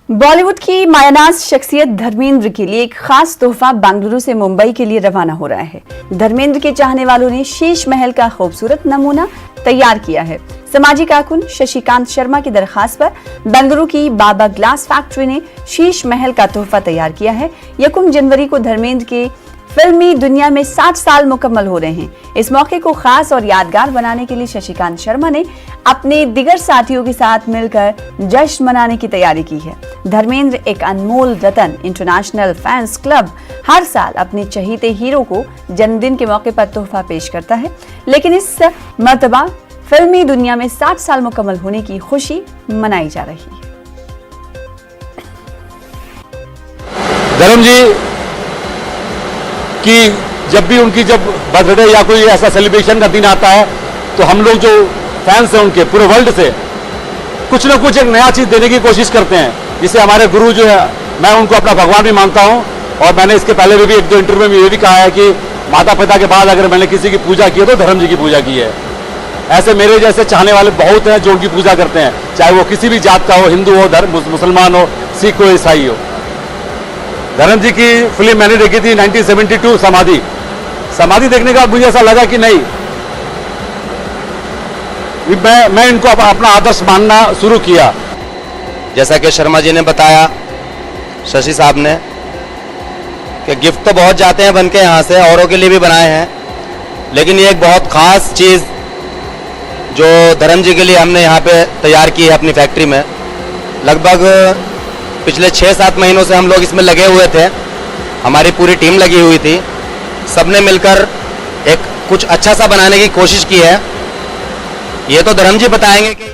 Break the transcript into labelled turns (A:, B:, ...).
A: बॉलीवुड की मायानाज शख्सियत धर्मेंद्र के लिए एक खास तोहफा बेंगलुरु से मुंबई के लिए रवाना हो रहा है। धर्मेंद्र के चाहने वालों ने शीश महल का खूबसूरत नमूना तैयार किया है। समाजी कारकुन शशिकांत शर्मा की दरखास्त पर बेंगलुरु की बाबा ग्लास फैक्ट्री ने शीश महल का तोहफा तैयार किया है। 1 जनवरी को धर्मेंद्र के फिल्मी दुनिया में 60 साल मुकम्मल हो रहे हैं। इस मौके को खास और यादगार बनाने के लिए शशिकांत शर्मा ने अपने दिगर साथियों के साथ मिलकर जश्न मनाने की तैयारी की है। धर्मेंद्र एक अनमोल रतन इंटरनेशनल फैंस क्लब हर साल अपने चहीते हीरो को जन्मदिन के मौके पर तोहफा पेश करता है, लेकिन इस मर्तबा फिल्मी दुनिया में 60 साल मुकम्मल होने की खुशी मनाई जा रही है।
B: धर्म जी कि जब भी उनकी बर्थडे या कोई ऐसा सेलिब्रेशन का दिन आता है तो हम लोग जो फैंस हैं उनके पूरे वर्ल्ड से कुछ ना कुछ एक नया चीज देने की कोशिश करते हैं, जिसे हमारे गुरु जो है, मैं उनको अपना भगवान भी मानता हूं। और मैंने इसके पहले भी 1-2 इंटरव्यू में ये भी कहा है कि माता पिता के बाद अगर मैंने किसी की पूजा की है तो धर्म जी की पूजा की है। ऐसे मेरे जैसे चाहने वाले बहुत हैं जो उनकी पूजा करते हैं, चाहे वो किसी भी जात का हो, हिंदू हो, मुसलमान हो, सिख हो, ईसाई हो। धर्म जी की फिल्म मैंने देखी थी 1972 समाधि देखने का मुझे ऐसा लगा कि नहीं, मैं इनको अपना आदर्श मानना शुरू किया।
C: जैसा कि शर्मा जी ने बताया, शशि साहब ने, कि गिफ्ट तो बहुत जाते हैं बन के यहाँ से, औरों के लिए भी बनाए हैं, लेकिन ये एक बहुत ख़ास चीज़ जो धर्म जी के लिए हमने यहाँ पे तैयार की है अपनी फैक्ट्री में। लगभग पिछले 6-7 महीनों से हम लोग इसमें लगे हुए थे, हमारी पूरी टीम लगी हुई थी, सबने मिलकर एक कुछ अच्छा सा बनाने की कोशिश की है। ये तो धर्म जी बताएंगे कि